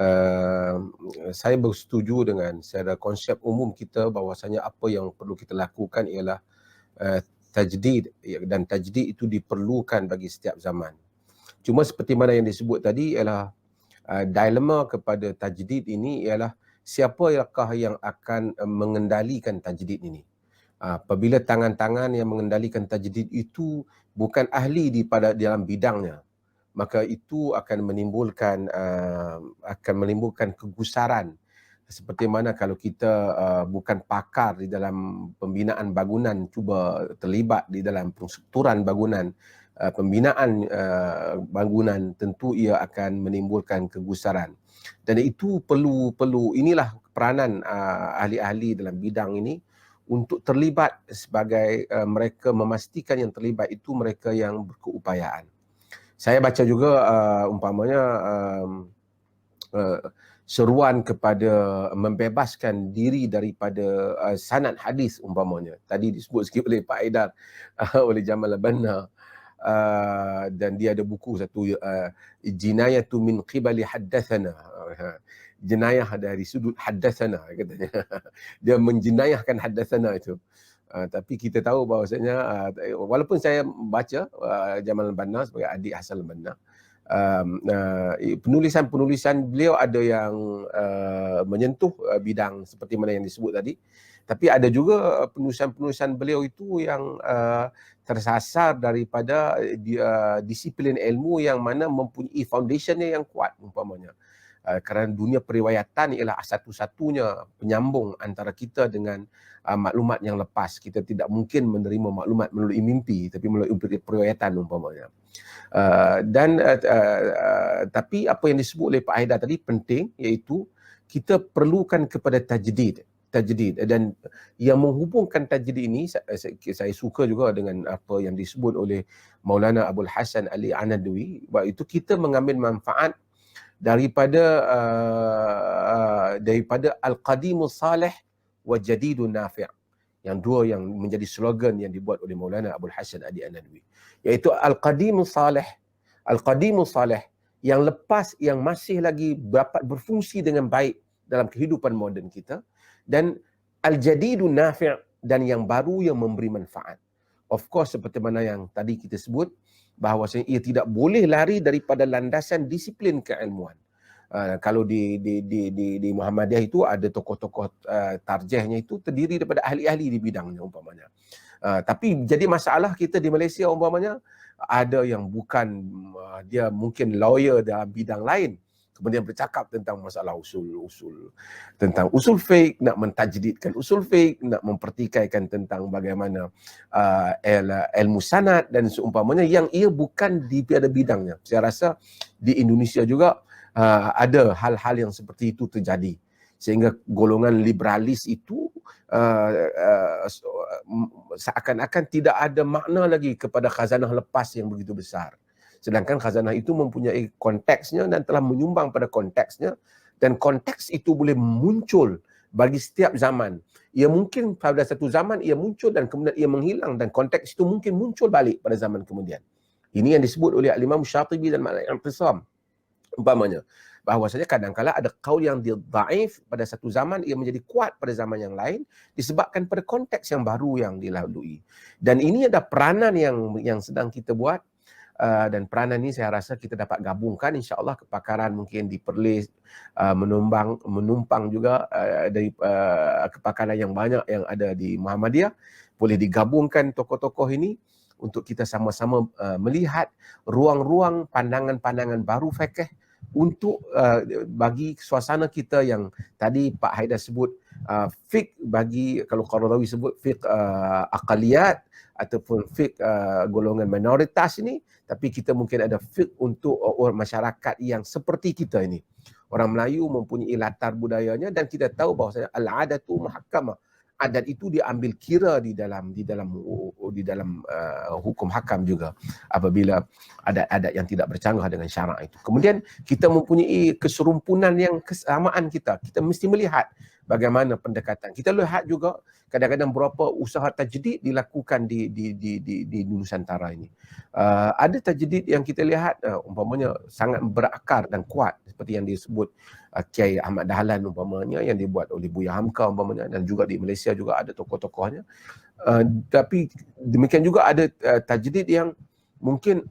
uh, saya bersetuju dengan secara konsep umum kita bahawasanya apa yang perlu kita lakukan ialah tajdid, dan tajdid itu diperlukan bagi setiap zaman. Cuma seperti mana yang disebut tadi ialah dilema kepada tajdid ini ialah siapakah yang akan mengendalikan tajdid ini. Apabila tangan-tangan yang mengendalikan tajdid itu bukan ahli dalam bidangnya, maka itu akan menimbulkan kegusaran. Seperti mana kalau kita bukan pakar di dalam pembinaan bangunan, cuba terlibat di dalam penstrukturan bangunan, pembinaan bangunan, tentu ia akan menimbulkan kegusaran. Dan itu perlu inilah peranan ahli-ahli dalam bidang ini untuk terlibat sebagai mereka memastikan yang terlibat itu mereka yang berkeupayaan. Saya baca juga umpamanya seruan kepada membebaskan diri daripada sanad hadis umpamanya. Tadi disebut sikit oleh Pak Haidar, oleh Jamal Al-Banna. Dan dia ada buku satu, Jinayatu min qibali haddathana. Jenayah dari sudut haddathana katanya. Dia menjenayahkan haddathana itu. Tapi kita tahu bahawasanya walaupun saya baca Jamal Al-Banna sebagai adik Hasan Al-Banna, penulisan-penulisan beliau ada yang menyentuh bidang seperti mana yang disebut tadi, tapi ada juga penulisan-penulisan beliau itu yang tersasar daripada disiplin ilmu yang mana mempunyai foundationnya yang kuat umpamanya. Kerana dunia periwayatan ialah satu-satunya penyambung antara kita dengan maklumat yang lepas. Kita tidak mungkin menerima maklumat melalui mimpi, tapi melalui periwayatan umpamanya. Tapi apa yang disebut oleh Pak Haidar tadi penting, iaitu kita perlukan kepada tajdid, dan yang menghubungkan tajdid ini, saya suka juga dengan apa yang disebut oleh Maulana Abul Hasan Ali Anadwi, bahawa itu kita mengambil manfaat daripada al-qadimus salih wa jadidun nafi'. Yang dua yang menjadi slogan yang dibuat oleh Maulana Abul Hasan Ali Anadwi, iaitu al-qadimus salih, yang lepas, yang masih lagi dapat berfungsi dengan baik dalam kehidupan moden kita, dan al-jadidun nafi', dan yang baru yang memberi manfaat. Of course, seperti mana yang tadi kita sebut, bahawasanya ia tidak boleh lari daripada landasan disiplin keilmuan. Kalau di Muhammadiyah itu ada tokoh-tokoh tarjihnya itu terdiri daripada ahli-ahli di bidangnya umpamanya. Tapi jadi masalah kita di Malaysia umpamanya, ada yang bukan, dia mungkin lawyer dalam bidang lain, kemudian bercakap tentang masalah tentang usul fiqh, nak mentajdidkan usul fiqh, nak mempertikaikan tentang bagaimana ilmu sanad dan seumpamanya, yang ia bukan di bidangnya. Saya rasa di Indonesia juga ada hal-hal yang seperti itu terjadi, sehingga golongan liberalis itu seakan-akan tidak ada makna lagi kepada khazanah lepas yang begitu besar. Sedangkan khazanah itu mempunyai konteksnya dan telah menyumbang pada konteksnya, dan konteks itu boleh muncul bagi setiap zaman. Ia mungkin pada satu zaman ia muncul dan kemudian ia menghilang, dan konteks itu mungkin muncul balik pada zaman kemudian. Ini yang disebut oleh Imam Syatibi dan Al-I'tisam umpamanya, bahawasanya kadang-kala ada qaul yang dhaif pada satu zaman, ia menjadi kuat pada zaman yang lain disebabkan pada konteks yang baru yang dilalui. Dan ini ada peranan yang sedang kita buat. Dan peranan ini saya rasa kita dapat gabungkan, insya-Allah kepakaran mungkin di Perlis, menumpang juga dari kepakaran yang banyak yang ada di Muhammadiyah, boleh digabungkan tokoh-tokoh ini untuk kita sama-sama melihat ruang-ruang pandangan-pandangan baru fiqh untuk bagi suasana kita yang tadi Pak Haidar sebut fiqh bagi, kalau Qaradawi sebut fiqh aqaliyat ataupun fiqh golongan minoritas ini, tapi kita mungkin ada fiqh untuk orang masyarakat yang seperti kita ini. Orang Melayu mempunyai latar budayanya, dan kita tahu bahawa al-adatu muhakkamah. Adat itu diambil kira di dalam hukum hakam juga, apabila adat-adat yang tidak bercanggah dengan syarak itu. Kemudian kita mempunyai keserumpunan yang kesamaan kita. Kita mesti melihat bagaimana pendekatan. Kita lihat juga kadang-kadang berapa usaha tajdid dilakukan di Nusantara ini. Ada tajdid yang kita lihat umpamanya sangat berakar dan kuat seperti yang disebut Kiai Ahmad Dahlan umpamanya, yang dibuat oleh Buya Hamka umpamanya, dan juga di Malaysia juga ada tokoh-tokohnya. Tapi demikian juga ada tajdid yang mungkin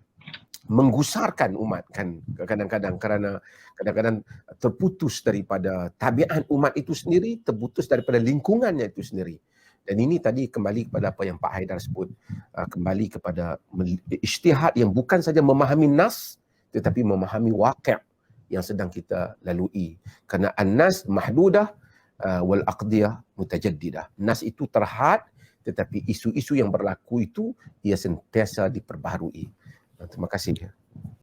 menggusarkan umat kan, kadang-kadang kerana kadang-kadang terputus daripada tabiat umat itu sendiri, terputus daripada lingkungannya itu sendiri. Dan ini tadi kembali kepada apa yang Pak Haidar sebut, kembali kepada ijtihad yang bukan saja memahami nas tetapi memahami waqi' yang sedang kita lalui. Kerana an-nas mahdudah wal aqdiyah mutajaddidah. Nas itu terhad, tetapi isu-isu yang berlaku itu ia sentiasa diperbaharui. Terima kasih.